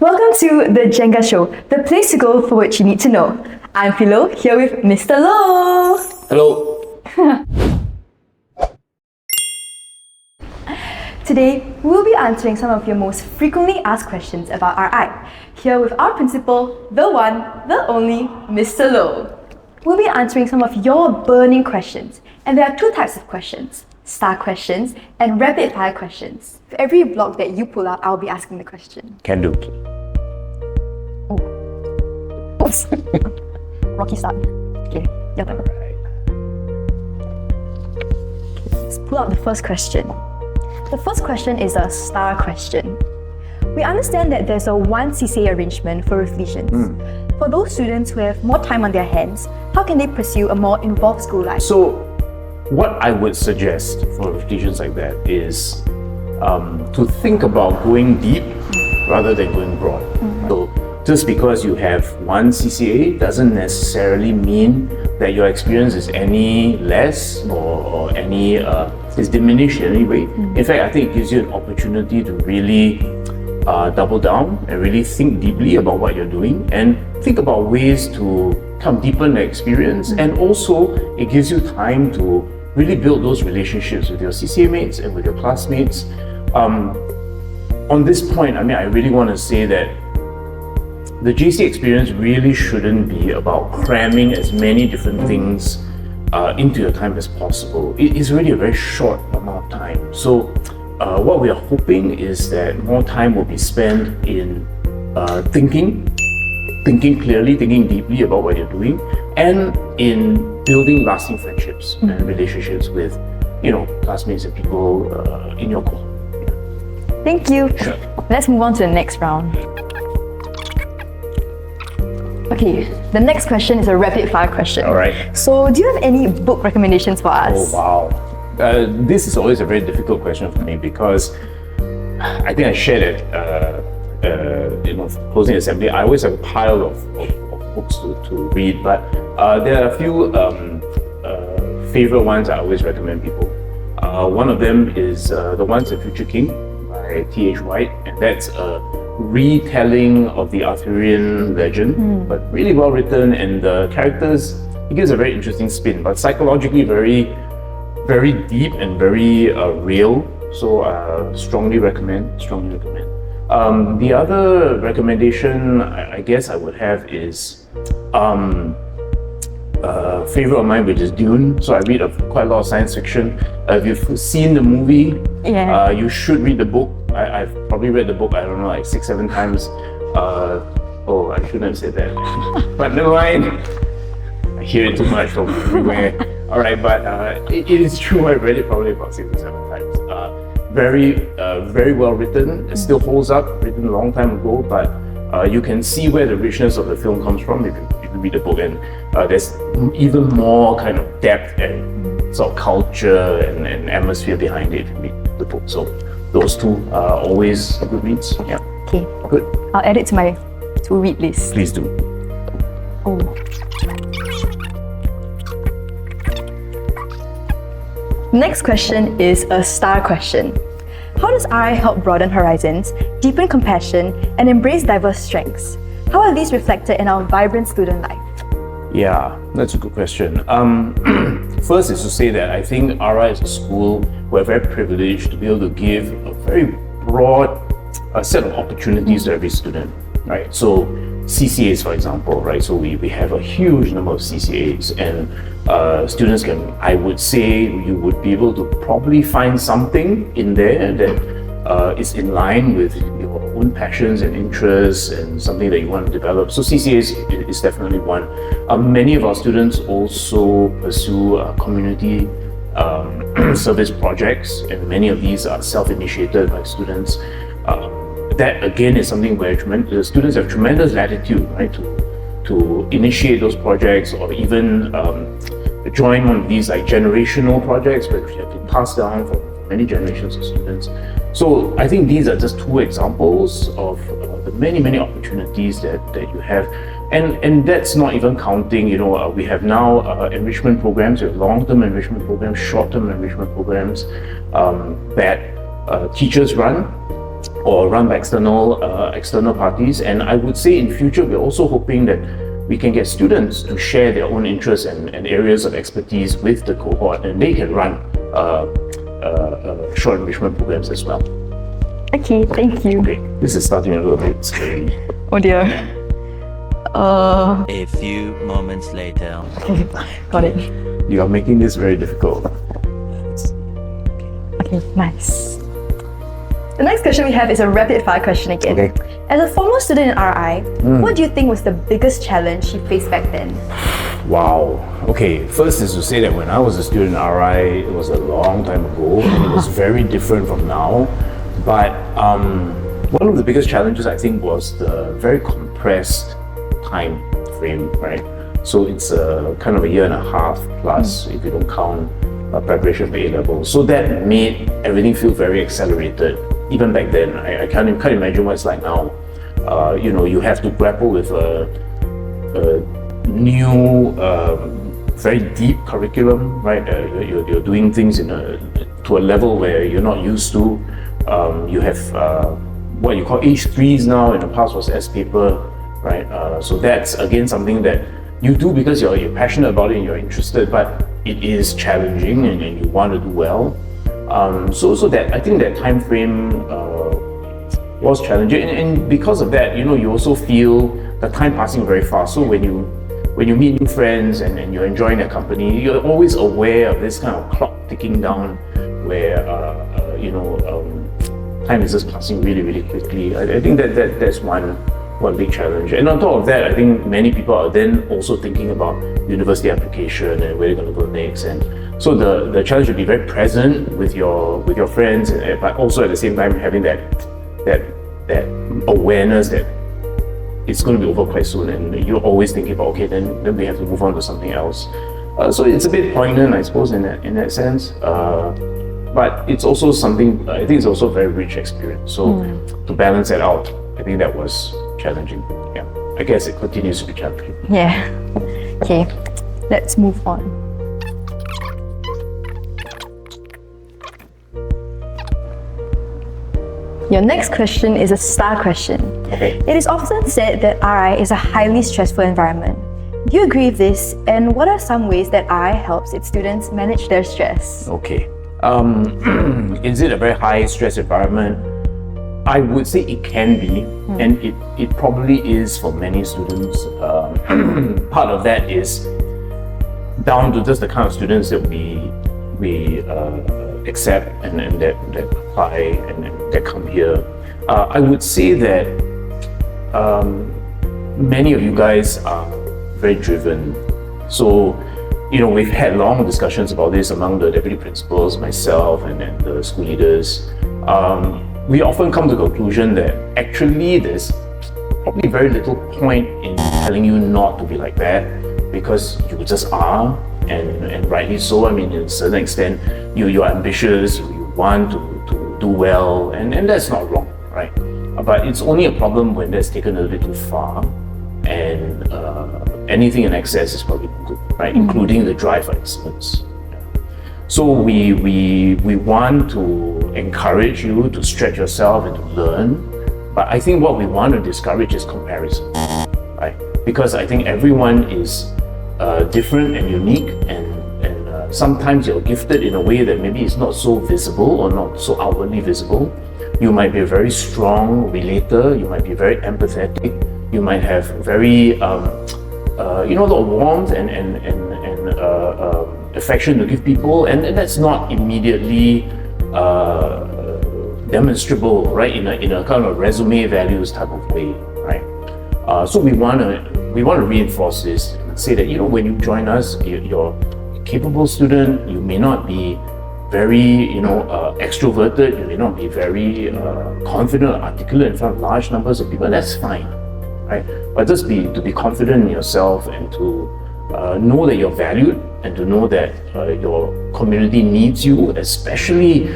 Welcome to the Jenga Show, the place to go for what you need to know. I'm Philo, here with Mr. Loh. Hello. Today, we'll be answering some of your most frequently asked questions about RI. Here with our principal, the one, the only, Mr. Loh. We'll be answering some of your burning questions, and there are two types of questions: star questions and rapid fire questions. For every block that you pull out, I'll be asking the question. Can do. Oops. Rocky start. Okay, your turn. Let's pull out the first question. The first question is a star question. We understand that there's a one CCA arrangement for refletions. For those students who have more time on their hands, how can they pursue a more involved school life? So, what I would suggest for reflections like that is to think about going deep rather than going broad. So, just because you have one CCA doesn't necessarily mean that your experience is any less or any is diminished in any way. In fact, I think it gives you an opportunity to really double down and really think deeply about what you're doing and think about ways to come deepen the experience. And also, it gives you time to really build those relationships with your CCA mates and with your classmates. On this point, I really want to say that the JC experience really shouldn't be about cramming as many different things into your time as possible. It is really a very short amount of time. So what we are hoping is that more time will be spent in thinking clearly, thinking deeply about what you're doing, and in building lasting friendships and relationships with, classmates and people in your core. Thank you. Sure. Let's move on to the next round. Okay, the next question is a rapid fire question. All right. So, do you have any book recommendations for us? Oh, wow. This is always a very difficult question for me because I think I shared it, closing assembly. I always have a pile of books to read, but there are a few favorite ones I always recommend people. One of them is The Once and Future King by T.H. White, and that's a retelling of the Arthurian legend, but really well written, and the characters, it gives a very interesting spin, but psychologically very, very deep and very real. So strongly recommend. The other recommendation I guess I would have is favorite of mine, which is Dune. So I read quite a lot of science fiction. If you've seen the movie, you should read the book. I've probably read the book, I don't know, like 6-7 times. Oh, I shouldn't have said that. But never mind. I hear it too much from everywhere. All right, but it is true. I read it probably about 6 or 7 times. Very well written. It still holds up. Written a long time ago, but you can see where the richness of the film comes from if you read the book, and there's even more kind of depth and sort of culture and atmosphere behind it if you read the book. So those two are always good reads. Yeah. Okay. Good. I'll add it to my to-read list. Please do. Oh. Next question is a star question. How does RI help broaden horizons, deepen compassion, and embrace diverse strengths? How are these reflected in our vibrant student life? Yeah, that's a good question. First is to say that I think RI is a school we're very privileged to be able to give a very broad set of opportunities to every student, right? So CCAs, for example, right? So we have a huge number of CCAs, and students can, I would say, you would be able to probably find something in there that is in line with your own passions and interests and something that you want to develop. So CCAs is definitely one. Many of our students also pursue community service projects, and many of these are self-initiated by students. That again is something where the students have tremendous latitude, right, to initiate those projects, or even join one of these like generational projects which have been passed down for many generations of students. So I think these are just two examples of the many opportunities that you have. And that's not even counting, we have now enrichment programs, we have long-term enrichment programs, short-term enrichment programs that teachers run, or run by external parties. And I would say in future, we're also hoping that we can get students to share their own interests and areas of expertise with the cohort, and they can run short enrichment programs as well. Okay, thank you. Okay, this is starting a little bit scary. Oh dear. A few moments later. Got it. You are making this very difficult. Okay, nice. The next question we have is a rapid fire question again. Okay. As a former student in RI, what do you think was the biggest challenge you faced back then? Wow. Okay, first is to say that when I was a student in RI, it was a long time ago, and it was very different from now. But one of the biggest challenges, I think, was the very compressed time frame, right? So it's kind of a year and a half plus, if you don't count preparation for A-level. So that made everything feel very accelerated. Even back then, I can't imagine what it's like now. You have to grapple with a new, very deep curriculum, right? You're doing things to a level where you're not used to. You have what you call H3s now. In the past was S paper, right? So that's again something that you do because you're passionate about it and you're interested, but it is challenging and you want to do well. So that I think that time frame was challenging, and because of that, you also feel the time passing very fast. So when you meet new friends and you're enjoying their company, you're always aware of this kind of clock ticking down, where time is just passing really, really quickly. I think that's one big challenge. And on top of that, I think many people are then also thinking about university application and where they're going to go next. And so the challenge would be very present with your friends, but also at the same time having that awareness that it's going to be over quite soon, and you're always thinking about, okay, then we have to move on to something else. So it's a bit poignant, I suppose, in that sense. But it's also something, I think it's also a very rich experience. So to balance that out, I think that was challenging. Yeah, I guess it continues to be challenging. Yeah. Okay, let's move on. Your next question is a star question. Okay. It is often said that RI is a highly stressful environment. Do you agree with this? And what are some ways that RI helps its students manage their stress? Okay. Is it a very high stress environment? I would say it can be, and it probably is for many students. Part of that is down to just the kind of students that we accept and that apply and that come here. I would say that many of you guys are very driven. So, we've had long discussions about this among the deputy principals, myself, and the school leaders. We often come to the conclusion that actually there's probably very little point in telling you not to be like that, because you just are, and rightly so. I mean, to a certain extent, you're ambitious, you want to do well, and that's not wrong, right? But it's only a problem when that's taken a little bit too far, and anything in excess is probably not good, right? Including the drive for excellence. So we want to encourage you to stretch yourself and to learn, but I think what we want to discourage is comparison, right? Because I think everyone is different and unique, and sometimes you're gifted in a way that maybe is not so visible or not so outwardly visible. You might be a very strong relator, you might be very empathetic, you might have very a lot of warmth and affection to give people, and that's not immediately demonstrable, right, in a kind of resume values type of way, right? So we want to reinforce this and say that when you join us, you're a capable student. You may not be very extroverted, you may not be very confident or articulate in front of large numbers of people, and that's fine, right? But just to be confident in yourself, and to know that you're valued, and to know that your community needs you, especially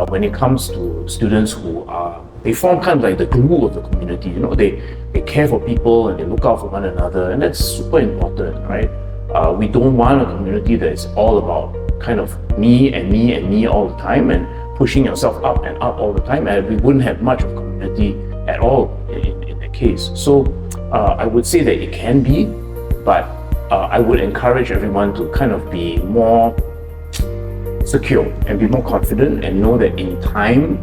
when it comes to students they form kind of like the glue of the community. They care for people and they look out for one another, and that's super important, right? We don't want a community that is all about kind of me and me and me all the time, and pushing yourself up and up all the time, and we wouldn't have much of community at all in that case. So I would say that it can be, but I would encourage everyone to kind of be more secure and be more confident and know that in time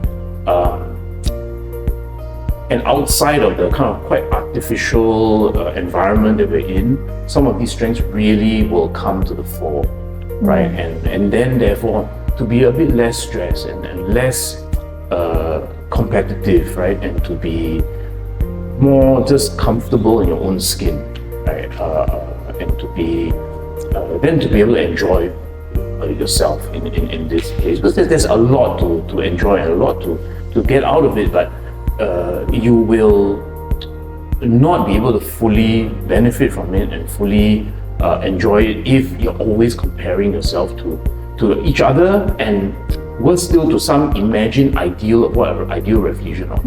and outside of the kind of quite artificial environment that we're in, some of these strengths really will come to the fore, right? And then therefore to be a bit less stressed and less competitive, right? And to be more just comfortable in your own skin, right? And to be then to be able to enjoy yourself in this case, because there's a lot to enjoy and a lot to get out of it, but you will not be able to fully benefit from it and fully enjoy it if you're always comparing yourself to each other and worse still to some imagined ideal of what an ideal refusion of,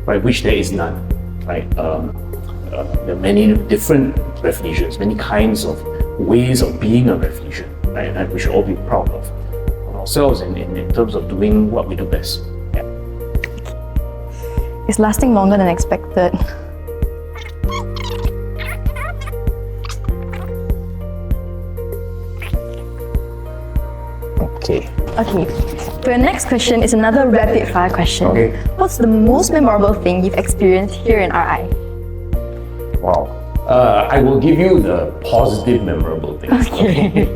right? Which there is none, right? There are many different refusions, many kinds of ways of being a refusion, right? And we should all be proud of ourselves in terms of doing what we do best. Yeah. It's lasting longer than expected. Okay. Okay, for your next question is another rapid fire question. Okay. What's the most memorable thing you've experienced here in RI? Wow. I will give you the positive, memorable things. Okay.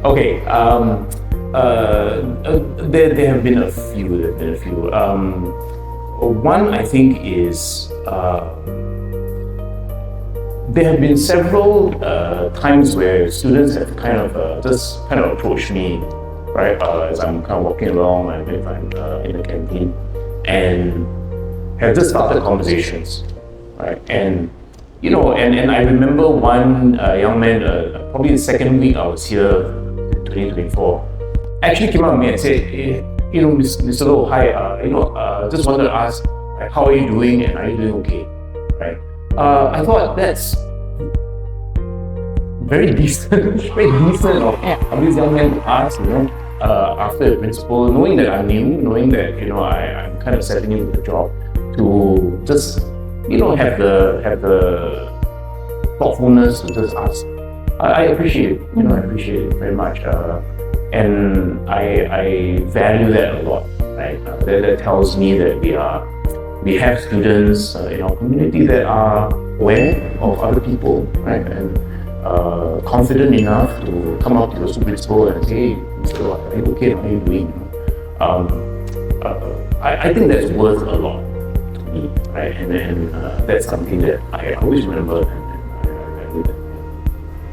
Okay. There have been a few. One I think is there have been several times where students have kind of just kind of approached me, right, as I'm kind of walking along, if I'm in the canteen, and have just started conversations, right? And you know, and I remember one young man, probably the second week I was here in 2024, actually came up to me and said, hey, you know, Mr. Loh, hi, just wanted to ask, like, how are you doing and are you doing okay, right? I thought that's very decent, very decent of this young man to ask, you know, after the principal, knowing that I'm new, knowing that, you know, I'm kind of settling into the job, to just, you know, have the thoughtfulness to just ask. I appreciate it, you know, I appreciate it very much. And I value that a lot, right? That tells me that we have students in our community that are aware of other people, right? And confident enough to come up to the principal and say, hey, Mr. Loh, are you okay? How are you doing? I think that's worth a lot to me, right? And that's something that I always remember and I value that.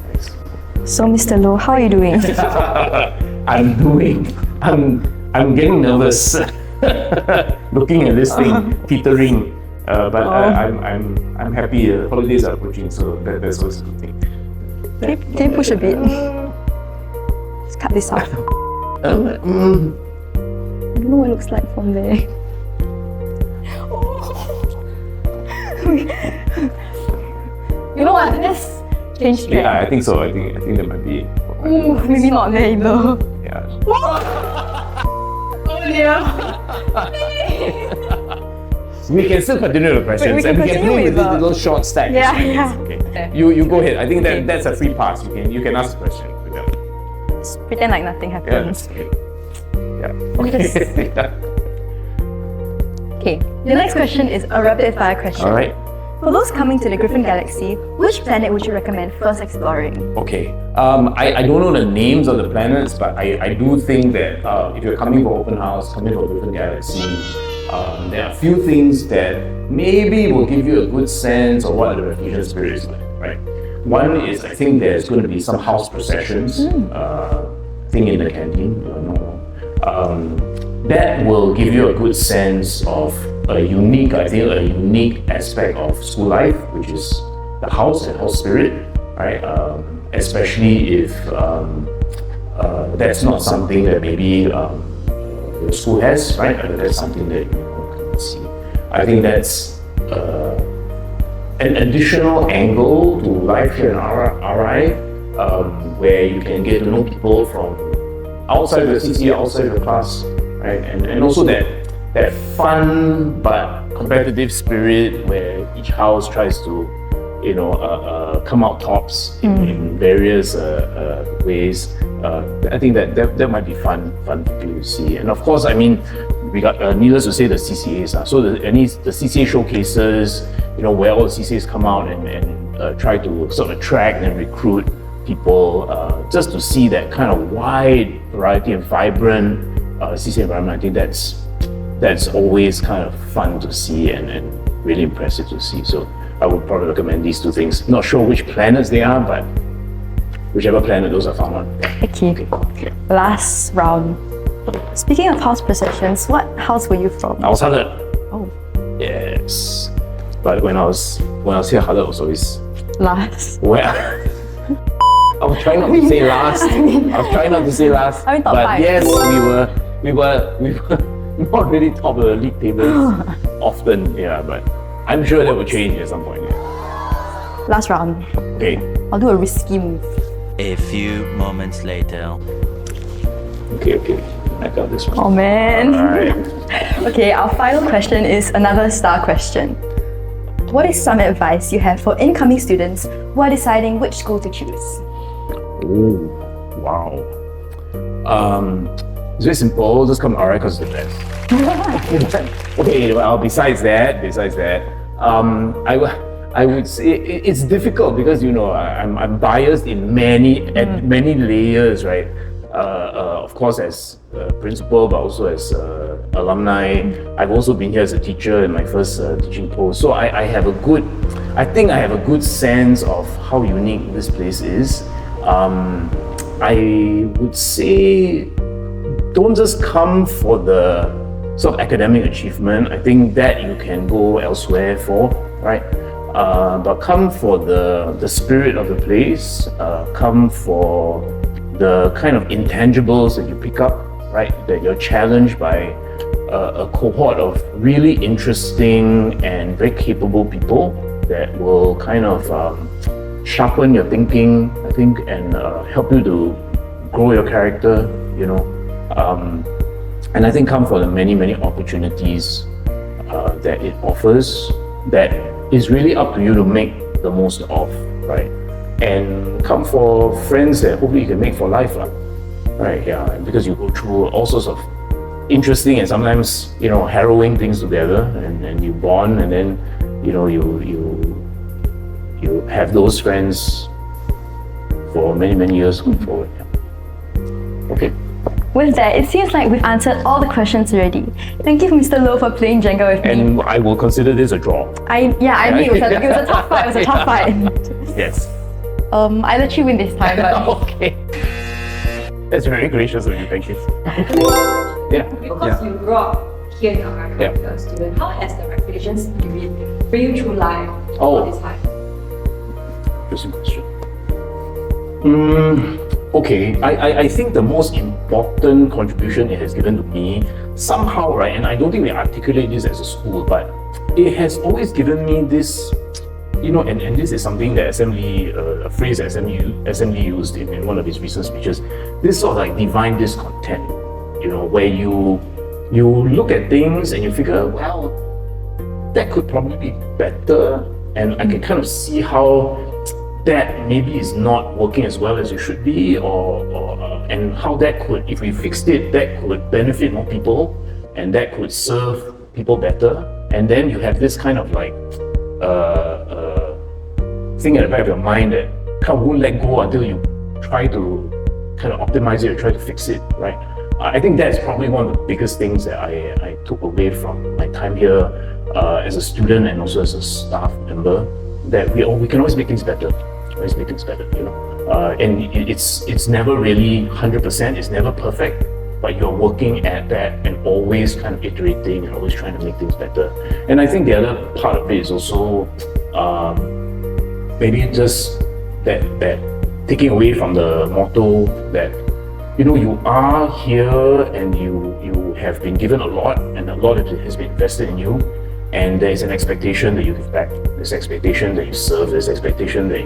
Thanks. So, Mr. Loh, how are you doing? I'm getting nervous looking at this thing teetering, but I'm happy. Holidays are approaching, so that's always a good thing. Can you push a bit? Let's cut this off. I don't know what it looks like from there. You know what? Let's change track. Yeah, I think so. I think that might be. Ooh, maybe not there either. Yeah. Oh dear. We can still continue the questions and we can play with this little short stack. Yeah. Okay. You go ahead. I think that's a free pass. You can ask a question. Just pretend like nothing happens. Yeah. Okay. Okay. The next question is a rapid fire question. All right. For those coming to the Gryphon Galaxy, which planet would you recommend first exploring? Okay. I don't know the names of the planets, but I do think that if you're coming for open house, coming for Gryphon Galaxy, there are a few things that maybe will give you a good sense of what the refusion spirit is like, right? One is, I think there's going to be some house processions thing in the canteen. That will give you a good sense of a unique aspect of school life, which is the house and house spirit, right? Especially if that's not something that maybe your school has, right? That's something that you can see. I think that's an additional angle to life here in RI, where you can get to know people from outside the CC, outside the class, right? right? And also that fun but competitive spirit where each house tries to, come out tops in various ways. I think that might be fun for people to see. And of course, I mean, we got needless to say the CCAs. So the CCA showcases, where all the CCAs come out and try to sort of attract and recruit people, just to see that kind of wide variety and vibrant CCA environment. I think that's always kind of fun to see and really impressive to see. So I would probably recommend these two things. Not sure which planets they are, but whichever planet those are found on. Okay. Last round. Speaking of house possessions, what house were you from? I was 100. Oh. Yes. But when I was here, 100 was always Last. where I was trying not to say last. I mean top but 5. yes, we were not really top of the league tables often. Yeah, but I'm sure that will change at some point. Yeah. Last round. Okay. I'll do a risky move. A few moments later. Okay. I got this one. Oh man. Alright. Okay, our final question is another star question. What is some advice you have for incoming students who are deciding which school to choose? Oh, wow. It's very simple. Just come to RI because it's the best. Okay. Well, besides that, I would say it's difficult because I'm biased in many layers, right? Of course, as principal, but also as alumni. I've also been here as a teacher in my first teaching post. So I think I have a good sense of how unique this place is. I would say, don't just come for the sort of academic achievement. I think that you can go elsewhere for, right? But come for the spirit of the place. Come for the kind of intangibles that you pick up, right? That you're challenged by a cohort of really interesting and very capable people that will kind of sharpen your thinking, I think, and help you to grow your character, and I think come for the many opportunities that it offers that is really up to you to make the most of, right? And come for friends that hopefully you can make for life, right? Yeah, because you go through all sorts of interesting and sometimes harrowing things together, and you bond, and then you have those friends for many years going forward. Yeah. Okay. With that, it seems like we've answered all the questions already. Thank you, Mr. Loh, for playing Jenga with me. And I will consider this a draw. I knew it was a tough fight. It was a tough fight. Yes. I let you win this time, but Okay. That's very gracious of you. Thank you. Yeah. Because you grew up here in America as a student, how has the reputation spirit for you through life all this time? Interesting question. Okay, I think the most important contribution it has given to me somehow, right, and I don't think we articulate this as a school, but it has always given me this, and this is something that SME, a phrase that SME used in one of his recent speeches, this sort of like divine discontent, where you look at things and you figure, well, that could probably be better, and I can kind of see how that maybe is not working as well as it should be, and how that could, if we fixed it, that could benefit more people, and that could serve people better. And then you have this kind of like thing at the back of your mind that kind of won't let go until you try to kind of optimize it or try to fix it, right? I think that's probably one of the biggest things that I took away from my time here as a student and also as a staff member, that we can always make things better. And it's never really 100%, it's never perfect, but you're working at that and always kind of iterating and always trying to make things better. And I think the other part of it is also maybe just that taking away from the motto that you are here and you have been given a lot, and a lot of it has been invested in you, and there is an expectation that you give back. There's expectation that you serve. There's expectation that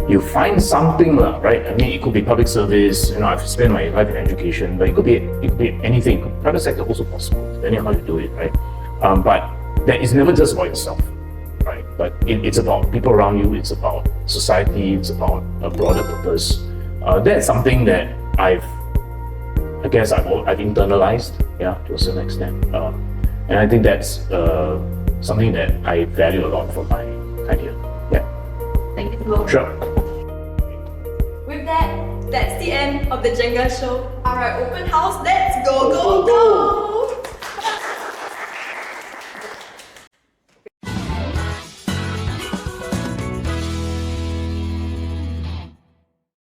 you find something, right? I mean, it could be public service. I've spent my life in education, but it could be anything. Private sector also possible, depending on how you do it, right? But that is never just about yourself, right? But it's about people around you. It's about society. It's about a broader purpose. That's something that I've internalized, to a certain extent. And I think that's something that I value a lot from my time here. Yeah. Thank you, Loh. Sure. With that, that's the end of the Jenga Show. Alright, open house, let's go, go, go!